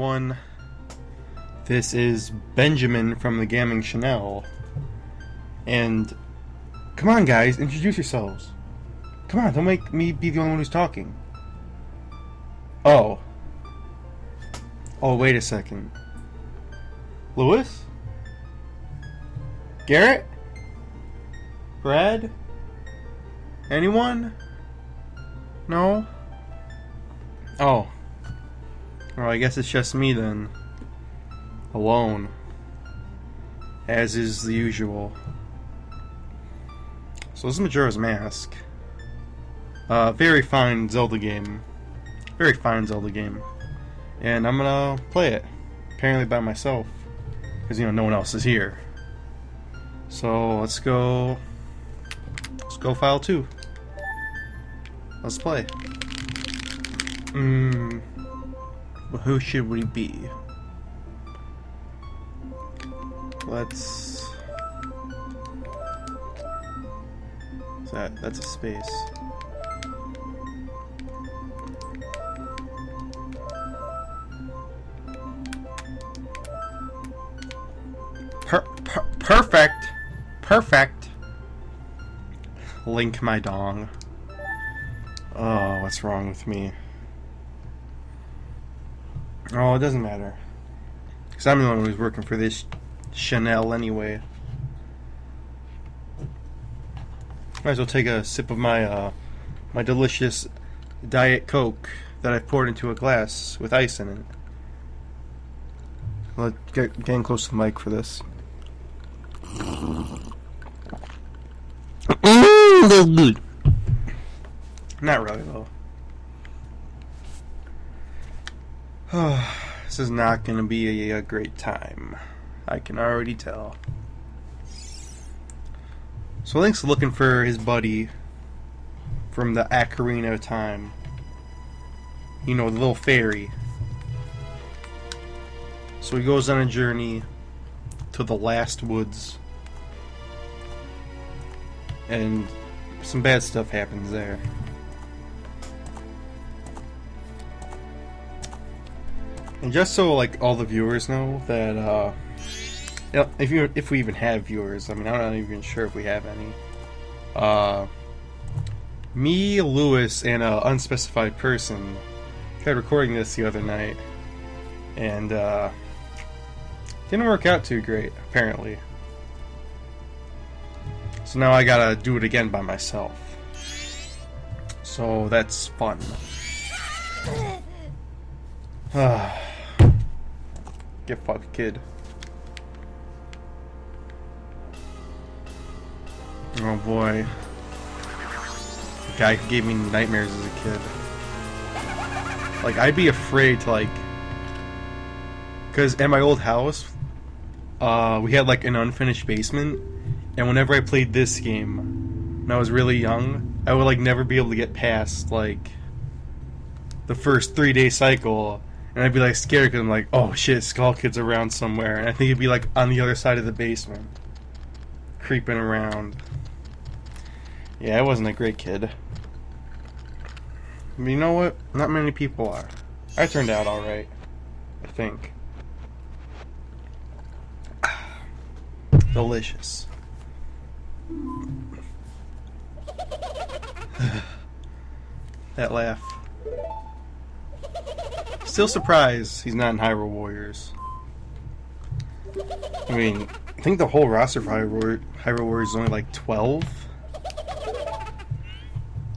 everyone. This is Benjamin from the Gaming Chanel. And come on, guys, introduce yourselves. Come on, don't make me be the only one who's talking. Oh, wait a second. Lewis? Garrett? Brad? Anyone? No? Oh. Well, I guess it's just me then. Alone. As is the usual. So this is Majora's Mask. Very fine Zelda game. Very fine Zelda game. And I'm gonna play it. Apparently by myself. Because, no one else is here. So, let's go file 2. Let's play. Well, who should we be? Let's... That's a space. Perfect! Perfect! Link my dong. Oh, what's wrong with me? Oh, it doesn't matter. Because I'm the one who's working for this Chanel anyway. Might as well take a sip of my my delicious Diet Coke that I've poured into a glass with ice in it. Let's getting close to the mic for this. That's good. Not really, though. This is not going to be a great time. I can already tell. So Link's looking for his buddy from the Ocarina of Time. The little fairy. So he goes on a journey to the last woods. And some bad stuff happens there. And just so all the viewers know that if we even have viewers, I'm not even sure if we have any. Me, Lewis, and an unspecified person tried recording this the other night, and didn't work out too great, apparently. So now I gotta do it again by myself. So that's fun. Get fucked, kid. Oh boy. The guy who gave me nightmares as a kid. I'd be afraid to because at my old house, we had an unfinished basement, and whenever I played this game when I was really young, I would never be able to get past the first 3-day cycle, and I'd be scared because I'm oh shit, Skull Kid's around somewhere, and I think he'd be on the other side of the basement, creeping around. Yeah, I wasn't a great kid. But you know what? Not many people are. I turned out alright, I think. Delicious. That laugh. Still surprised he's not in Hyrule Warriors. I think the whole roster for Hyrule Warriors is only 12.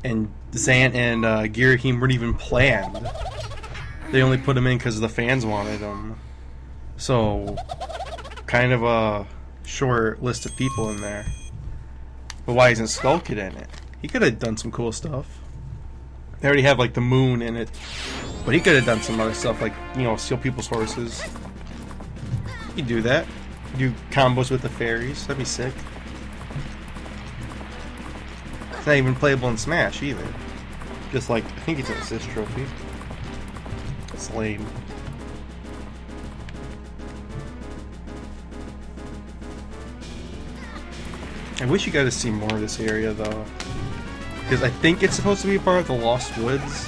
And Zant and Girahim weren't even planned. They only put him in because the fans wanted him. So, kind of a short list of people in there. But why isn't Skull Kid in it? He could have done some cool stuff. They already have the moon in it. But he could have done some other stuff steal people's horses. You could do that. Do combos with the fairies. That'd be sick. It's not even playable in Smash either. Just I think it's an assist trophy. It's lame. I wish you got to see more of this area though, because I think it's supposed to be a part of the Lost Woods,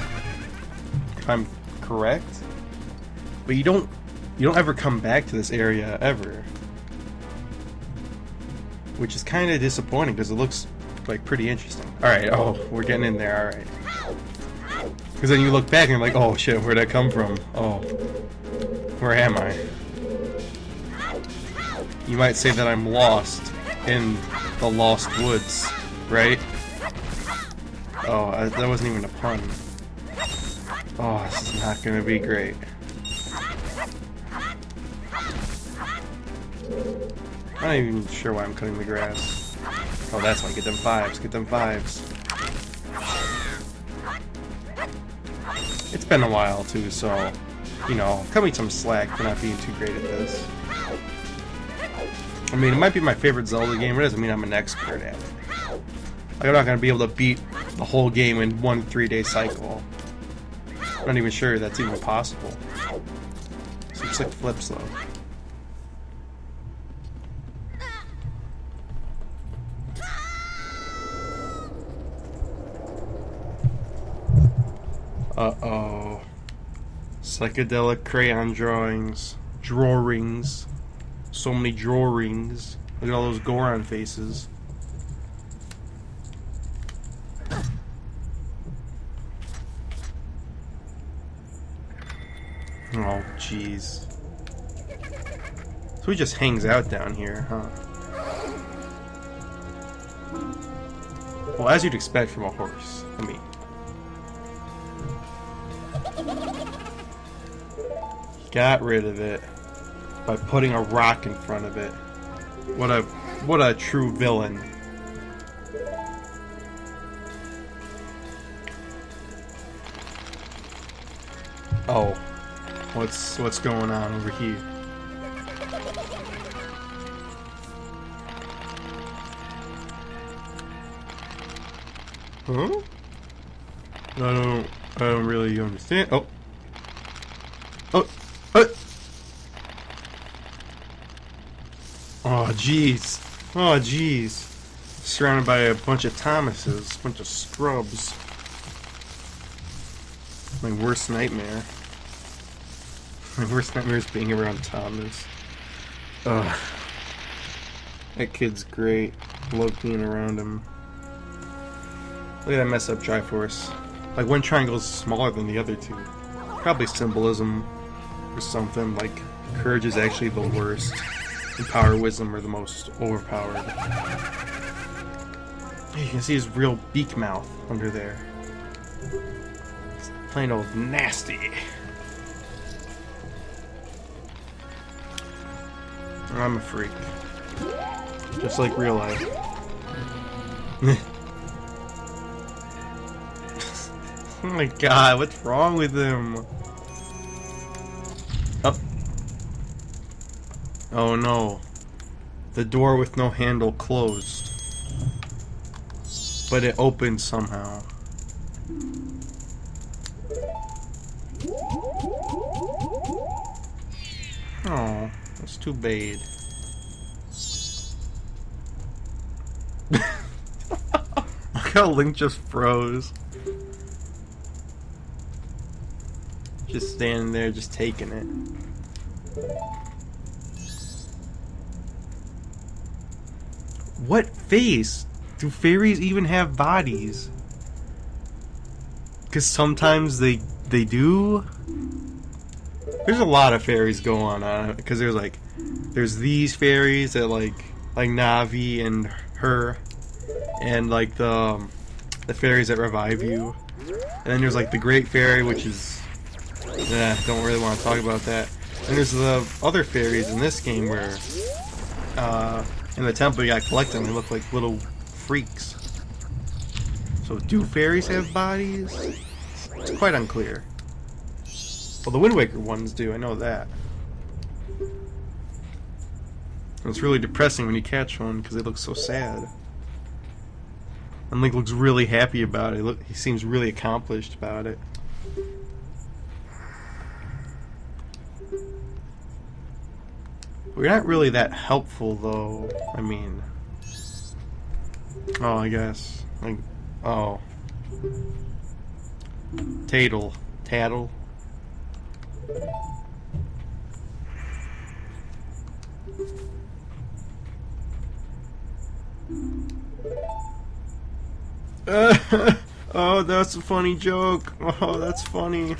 if I'm correct. But you don't ever come back to this area ever. Which is kind of disappointing because it looks like pretty interesting. Alright, oh, we're getting in there, alright. Because then you look back and you're like, oh shit, where'd that come from? Oh, where am I? You might say that I'm lost in the Lost Woods, right? Oh, that wasn't even a pun. Oh, this is not gonna be great. I'm not even sure why I'm cutting the grass. Oh, that's why. Get them fives. Get them fives. It's been a while, too, so, you know, cut me some slack for not being too great at this. I mean, it might be my favorite Zelda game, but it doesn't mean I'm an expert at it. Like, I'm not going to be able to beat the whole game in one 3-day cycle. I'm not even sure that's even possible. Some sick flips, though. Uh-oh. Psychedelic crayon drawings. Drawings. So many drawings. Look at all those Goron faces. Oh, jeez. So he just hangs out down here, huh? Well, as you'd expect from a horse. I mean... Got rid of it by putting a rock in front of it. What a true villain. Oh, what's going on over here? Huh? I don't really understand. Oh. Oh, jeez. Oh, jeez. Surrounded by a bunch of Thomases, a bunch of scrubs. My worst nightmare. My worst nightmare is being around Thomas. Ugh. That kid's great. Love being around him. Look at that messed up Triforce. Like, one triangle's smaller than the other two. Probably symbolism or something, like courage is actually the worst, and power and wisdom are the most overpowered. You can see his real beak mouth under there. It's plain old nasty. I'm a freak. Just like real life. Oh my god, what's wrong with him? Oh. Oh no. The door with no handle closed. But it opened somehow. Oh, that's too bad. Look how Link just froze. Just standing there, just taking it. What face? Do fairies even have bodies? Because sometimes they do. There's a lot of fairies going on. Because there's these fairies that like Navi and her, and like the fairies that revive you. And then there's like the Great Fairy, which is. Don't really want to talk about that. And there's the other fairies in this game where, in the temple you gotta collect them, they look like little freaks. So do fairies have bodies? It's quite unclear. Well, the Wind Waker ones do, I know that. And it's really depressing when you catch one, because they look so sad. And Link looks really happy about it. He seems really accomplished about it. We're not really that helpful, though. I mean... Oh, I guess. Like, oh. Tattle. Oh, that's a funny joke. Oh, that's funny.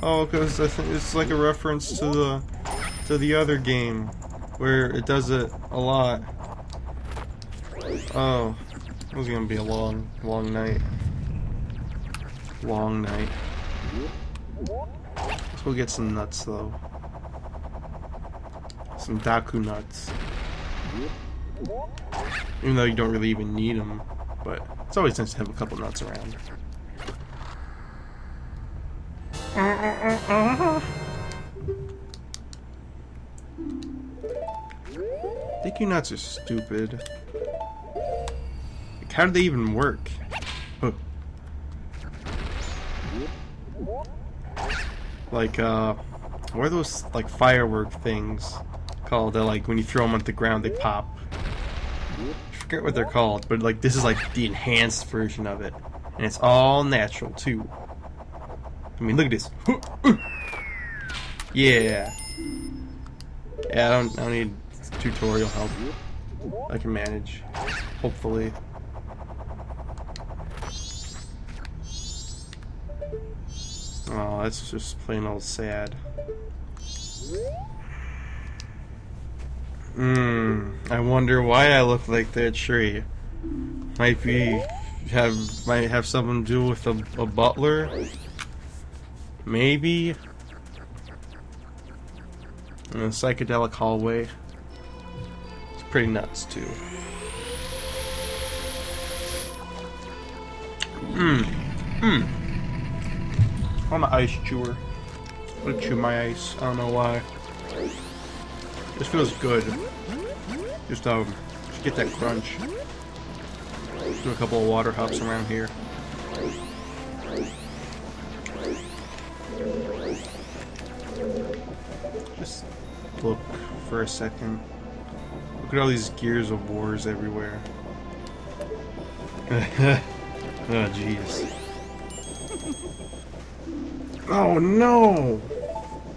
Oh, because I think it's like a reference to the other game where it does it a lot. Oh, it was gonna be a long night. Long night. Let's go get some nuts though. Some Daku nuts. Even though you don't really even need them, but it's always nice to have a couple nuts around. Thank you nuts are stupid. Like, how do they even work? Huh. Like, what are those, like, firework things called? That, like, when you throw them on the ground, they pop. I forget what they're called, but, like, this is, like, the enhanced version of it. And it's all natural, too. I mean, look at this. Yeah. Yeah, I don't need tutorial help. I can manage. Hopefully. Oh, that's just plain old sad. I wonder why I look like that tree. Might have something to do with a butler? Maybe? In a psychedelic hallway. It's pretty nuts too. I'm an ice chewer. I'm gonna chew my ice. I don't know why. This feels good. Just get that crunch. Do a couple of water hops around here. Just look for a second. Look at all these Gears of Wars everywhere. Oh jeez. Oh no!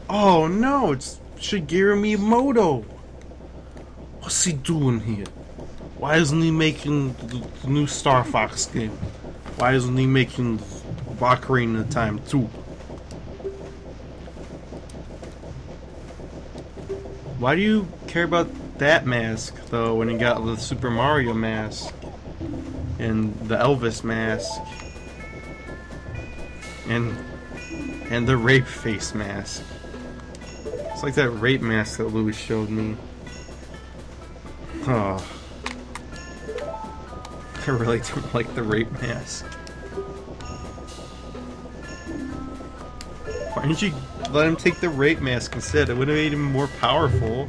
Oh no! It's Shigeru Miyamoto! What's he doing here? Why isn't he making the new Star Fox game? Why isn't he making Ocarina of Time 2? Why do you care about that mask, though, when you got the Super Mario mask? And the Elvis mask? And the rape face mask? It's like that rape mask that Louis showed me. Oh. I really don't like the rape mask. Why didn't you let him take the rape mask instead? It would have made him more powerful.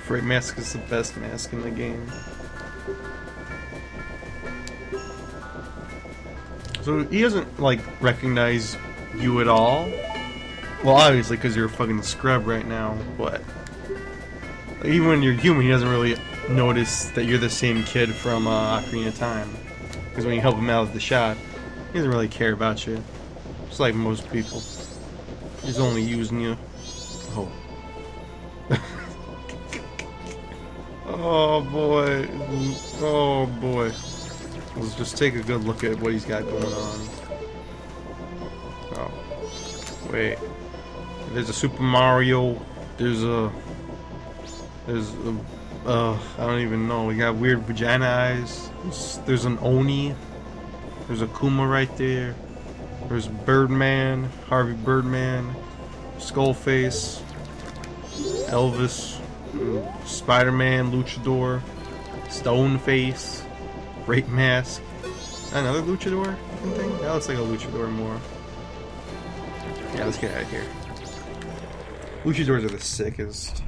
Rape mask is the best mask in the game. So he doesn't, like, recognize you at all? Well, obviously, because you're a fucking scrub right now, but... like, even when you're human, he doesn't really notice that you're the same kid from Ocarina of Time. Because when you help him out with the shot, he doesn't really care about you. Just like most people. He's only using you. Oh. Oh boy. Oh boy. Let's just take a good look at what he's got going on. Oh. Wait. There's a Super Mario. There's a... I don't even know. We got weird vagina eyes. There's an Oni. There's a Kuma right there. There's Birdman, Harvey Birdman, Skullface, Elvis, Spider-Man, Luchador, Stoneface, Rape Mask. Another Luchador thing? That looks like a Luchador more. Yeah, let's get out of here. Luchadors are the sickest.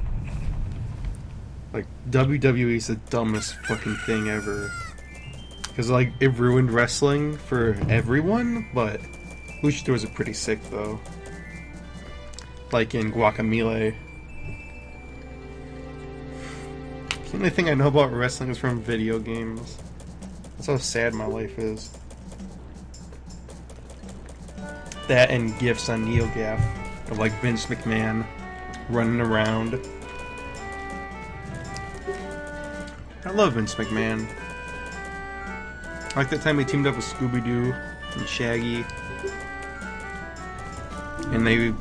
Like, WWE is the dumbest fucking thing ever. Because, like, it ruined wrestling for everyone, but Luchadors are pretty sick, though. Like in Guacamole. The only thing I know about wrestling is from video games. That's how sad my life is. That and GIFs on NeoGAF of, like, Vince McMahon running around. I love Vince McMahon. I like that time he teamed up with Scooby-Doo and Shaggy. And they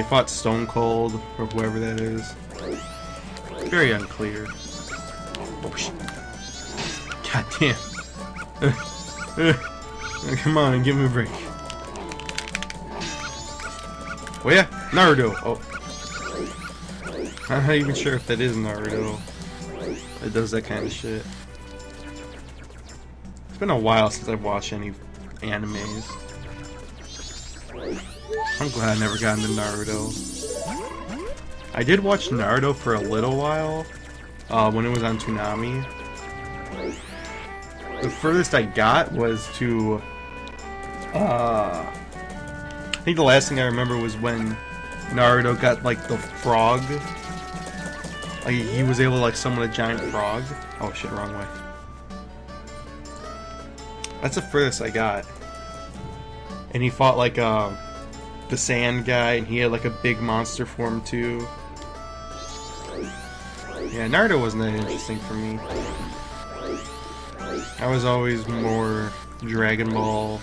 fought Stone Cold, or whoever that is. Very unclear. Oh, shit. God damn. Come on, give me a break. Oh yeah, Naruto. Oh. I'm not even sure if that is Naruto. It does that kind of shit. It's been a while since I've watched any animes. I'm glad I never got into Naruto. I did watch Naruto for a little while, when it was on Toonami. The furthest I got was to, I think the last thing I remember was when Naruto got, like, the frog. Like, he was able to, like, summon a giant frog. Oh shit, wrong way. That's the furthest I got. And he fought, like, the sand guy, and he had, like, a big monster form, too. Yeah, Naruto wasn't that interesting for me. I was always more Dragon Ball.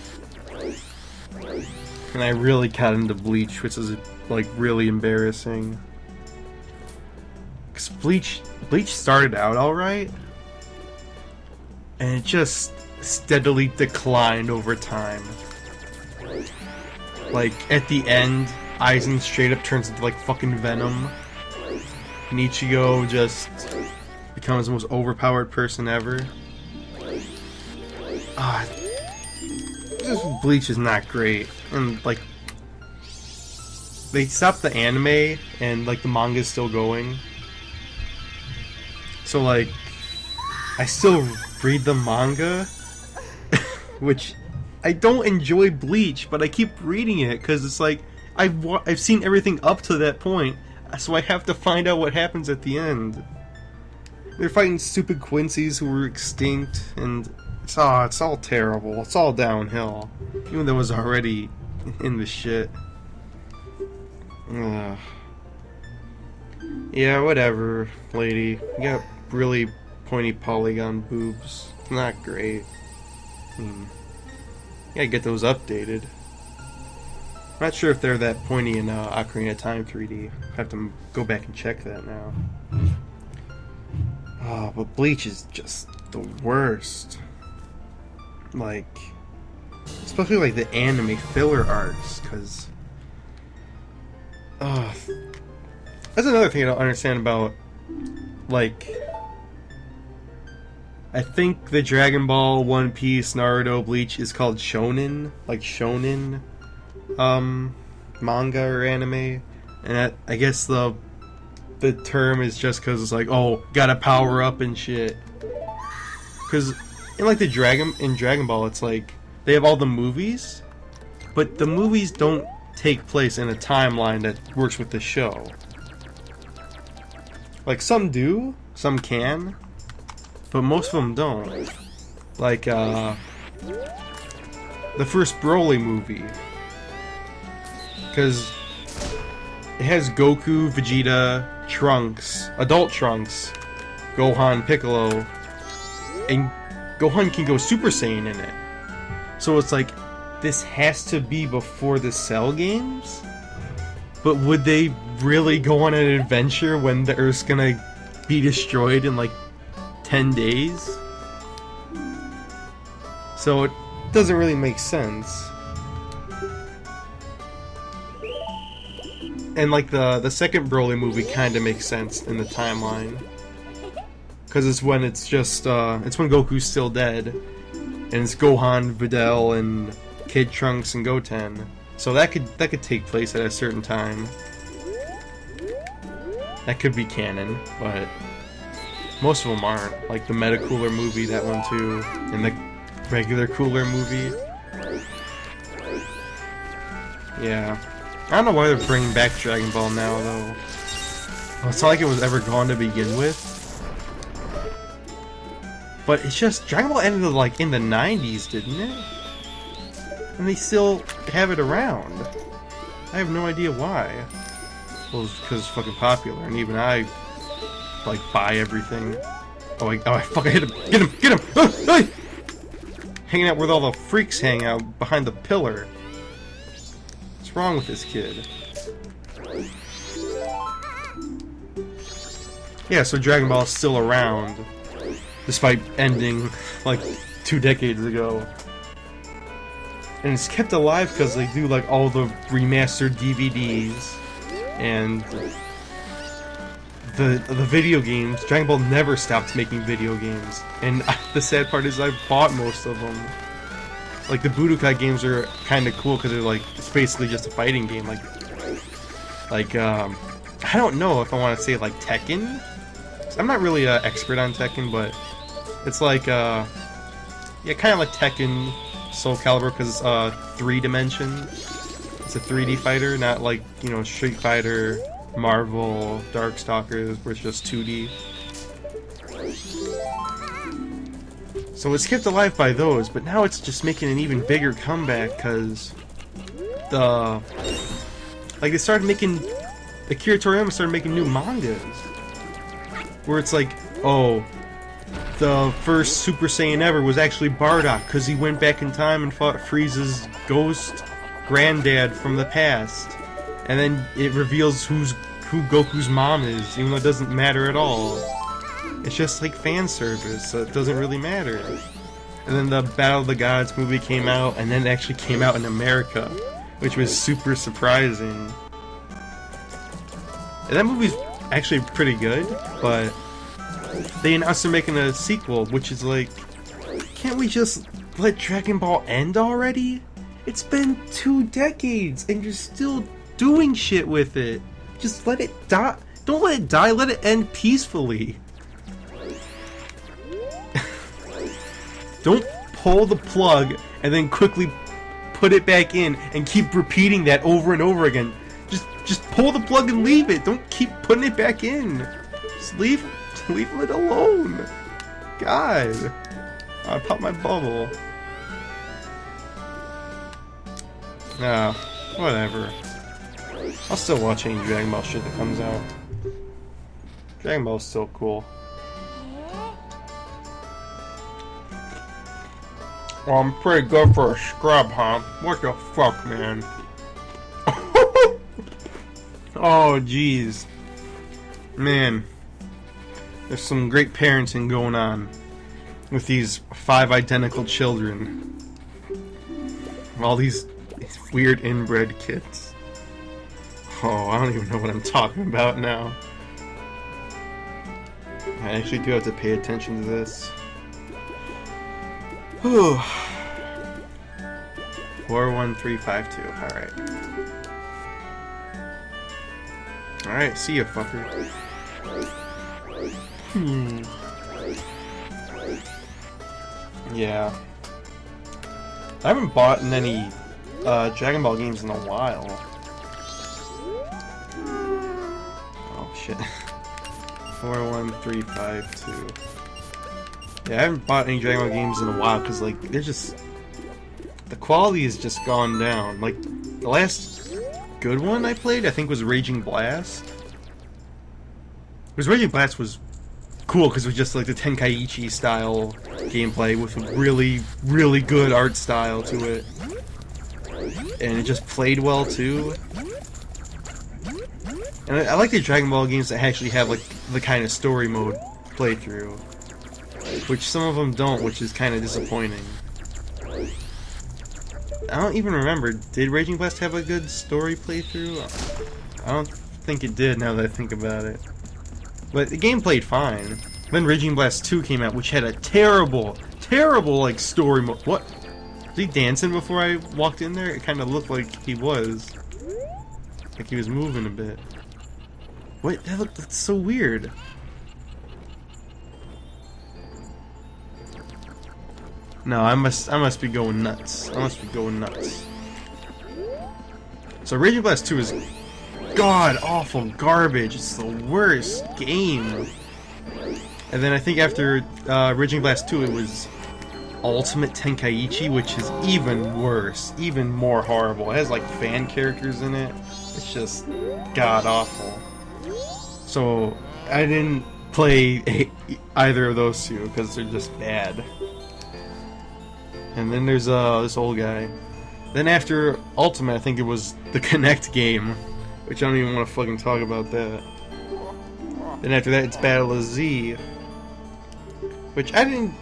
And I really got into Bleach, which is, like, really embarrassing. Because Bleach started out alright, and it just steadily declined over time. Like, at the end, Aizen straight up turns into, like, fucking Venom. And Ichigo just becomes the most overpowered person ever. Just Bleach is not great. And, like, they stopped the anime, and, like, the manga is still going. So, like, I still read the manga, which I don't enjoy Bleach, but I keep reading it because it's like I've seen everything up to that point, so I have to find out what happens at the end. They're fighting stupid Quincy's who were extinct, and it's all terrible. It's all downhill, even though it was already in the shit. Ugh. Yeah, whatever, lady. You got really pointy polygon boobs. Not great. You gotta get those updated. Not sure if they're that pointy in Ocarina of Time 3D. I have to go back and check that now. Oh, but Bleach is just the worst. Like, especially like the anime filler arcs, because that's another thing I don't understand about, like, I think the Dragon Ball, One Piece, Naruto, Bleach is called shonen, like shonen manga or anime, and I guess the term is just because it's like, oh, gotta power up and shit. Because in like Dragon Ball, it's like they have all the movies, but the movies don't take place in a timeline that works with the show. Like, some do, some can, but most of them don't. Like, the first Broly movie. Because it has Goku, Vegeta, Trunks, adult Trunks, Gohan, Piccolo, and Gohan can go Super Saiyan in it. So it's like, this has to be before the Cell games? But would they really go on an adventure when the Earth's gonna be destroyed in like 10 days? So it doesn't really make sense. And like the second Broly movie kind of makes sense in the timeline, because it's when it's when Goku's still dead, and it's Gohan, Videl, and Kid Trunks and Goten. So that could take place at a certain time. That could be canon, but most of them aren't. Like the Meta Cooler movie, that one too, and the regular Cooler movie. Yeah. I don't know why they're bringing back Dragon Ball now, though. It's not like it was ever gone to begin with. But it's just, Dragon Ball ended like in the 90s, didn't it? And they still have it around. I have no idea why. Well, it's because it's fucking popular, and even I, like, buy everything. I fucking hit him! Get him! Get him! Oh, hey! Hanging out where all the freaks hang out behind the pillar. What's wrong with this kid? Yeah, so Dragon Ball is still around, despite ending like 2 decades ago. And it's kept alive because they do like all the remastered DVDs and the video games. Dragon Ball never stopped making video games, and the sad part is I've bought most of them. Like the Budokai games are kind of cool because they're like, it's basically just a fighting game. Like I don't know if I want to say like Tekken. I'm not really an expert on Tekken, but it's like yeah, kind of like Tekken, Soul Calibur, because it's 3-dimension. It's a 3D fighter, not like, you know, Street Fighter, Marvel, Darkstalkers, where it's just 2D. So it's kept alive by those, but now it's just making an even bigger comeback because they started making, Akira Toriyama started making new mangas where it's like, oh, the first Super Saiyan ever was actually Bardock because he went back in time and fought Frieza's ghost granddad from the past, and then it reveals who Goku's mom is, even though it doesn't matter at all. It's just like fan service, so it doesn't really matter. And then the Battle of the Gods movie came out, and then it actually came out in America, which was super surprising. And that movie's actually pretty good, but they announced they're making a sequel, which is like, can't we just let Dragon Ball end already? It's been 2 decades, and you're still doing shit with it. Just let it die. Don't let it die, let it end peacefully. Don't pull the plug and then quickly put it back in and keep repeating that over and over again. Just pull the plug and leave it. Don't keep putting it back in. Just leave it alone. God. I popped my bubble. Nah, whatever. I'll still watch any Dragon Ball shit that comes out. Dragon Ball's still cool. Well, I'm pretty good for a scrub, huh? What the fuck, man? Oh, jeez. Man. There's some great parenting going on with these 5 identical children. All these weird inbred kids. Oh, I don't even know what I'm talking about now. I actually do have to pay attention to this. Whew. 41352. Alright. Alright, see ya, fucker. Yeah. I haven't bought any Dragon Ball games in a while. Oh shit. 41352. Yeah, I haven't bought any Dragon Ball games in a while because, like, they're just, the quality has just gone down. Like, the last good one I played, I think, was Raging Blast. Because Raging Blast was cool because it was just like the Tenkaichi style gameplay with a really, really good art style to it. And it just played well too. And I like the Dragon Ball games that actually have like the kind of story mode playthrough, which some of them don't, which is kind of disappointing. I don't even remember, did Raging Blast have a good story playthrough? I don't think it did now that I think about it. But the game played fine. Then Raging Blast 2 came out, which had a terrible, terrible like story mode. What? Was he dancing before I walked in there? It kind of looked like he was. Like he was moving a bit. Wait, that's so weird. No, I must be going nuts. I must be going nuts. So Raging Blast 2 is god awful garbage. It's the worst game. And then I think after Raging Blast 2 it was Ultimate Tenkaichi, which is even worse, even more horrible. It has like fan characters in it. It's just god awful. So I didn't play either of those two because they're just bad. And then there's this old guy. Then after Ultimate, I think it was the Connect game, which I don't even want to fucking talk about that. Then after that, it's Battle of Z, which I didn't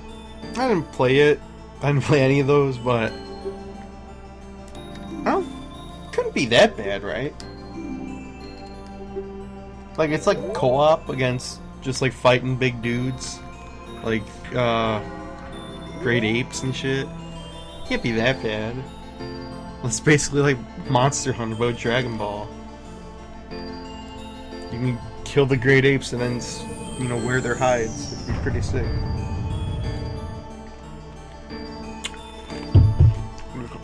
play it. I didn't play any of those, but couldn't be that bad, right? Like, it's like co-op against just like fighting big dudes, like great apes and shit. Can't be that bad. It's basically like Monster Hunter but with Dragon Ball. You can kill the great apes and then, you know, wear their hides. It'd be pretty sick.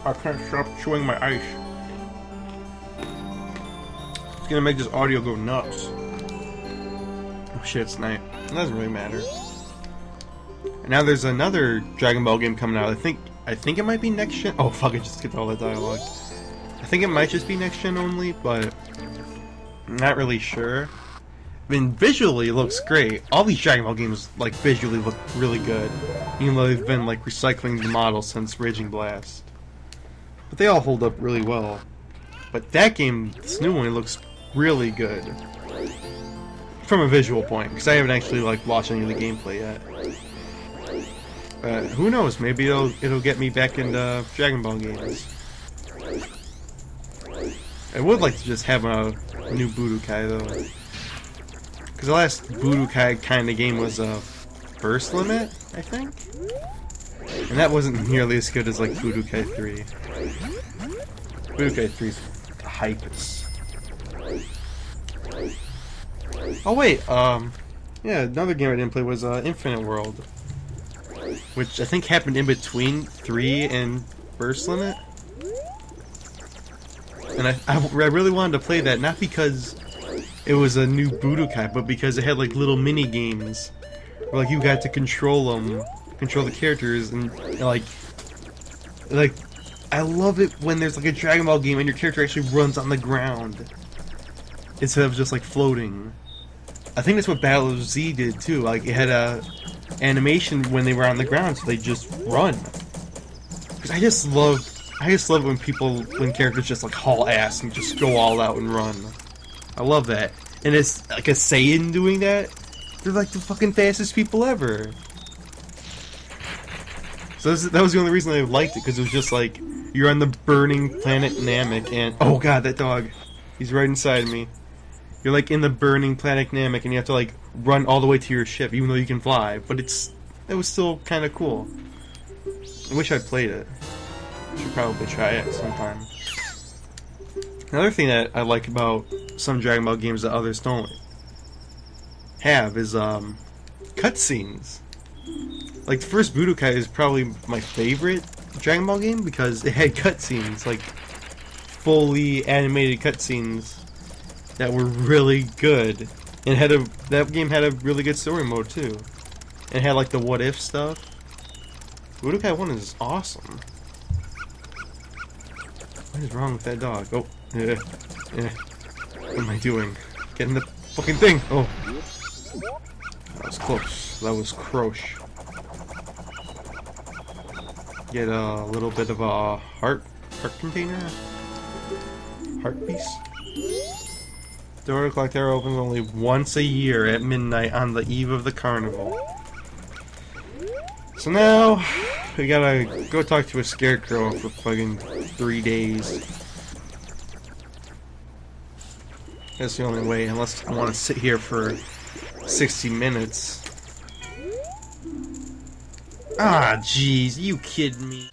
I can't stop chewing my ice. It's gonna make this audio go nuts. Oh shit, it's night. It doesn't really matter. And now there's another Dragon Ball game coming out. I think it might be next gen. Oh fuck! I just skipped all that dialogue. I think it might just be next gen only, but I'm not really sure. I mean, visually it looks great. All these Dragon Ball games, like, visually look really good, even though they've been like recycling the model since Raging Blast. But they all hold up really well. But that game, this new one, it looks really good from a visual point, because I haven't actually like watched any of the gameplay yet. Who knows? Maybe it'll get me back into Dragon Ball games. I would like to just have a new Budokai though, because the last Budokai kind of game was a Burst Limit, I think, and that wasn't nearly as good as like Budokai 3. Budokai 3's hypest. Oh wait, yeah, another game I didn't play was Infinite World, which I think happened in between 3 and Burst Limit. And I really wanted to play that, not because it was a new Budokai, but because it had like little mini games where like you got to control the characters, and like I love it when there's like a Dragon Ball game and your character actually runs on the ground instead of just like floating. I think that's what Battle of Z did too. Like, it had a animation when they were on the ground, so they just run. Because I just love when characters just like haul ass and just go all out and run. I love that. And it's like a Saiyan doing that. They're like the fucking fastest people ever. So that was the only reason I liked it, because it was just like, you're on the burning planet Namek, and oh god, that dog, he's right inside me. You're like in the burning planet Namek, and you have to like run all the way to your ship, even though you can fly. But it was still kind of cool. I wish I played it. I should probably try it sometime. Another thing that I like about some Dragon Ball games that others don't have is cutscenes. Like, the first Budokai is probably my favorite Dragon Ball game because it had cutscenes, like fully animated cutscenes that were really good, and that game had a really good story mode too. And it had like the what if stuff. Budokai 1 is awesome. What is wrong with that dog? Oh, yeah. What am I doing? Getting the fucking thing! Oh. That was close. That was Crosh. Get a little bit of a heart container? Heart piece? The Order Clock Tower opens only once a year at midnight on the eve of the carnival. So now, we gotta go talk to a scarecrow for fucking 3 days. That's the only way, unless I want to sit here for 60 minutes. Ah, jeez, you kidding me?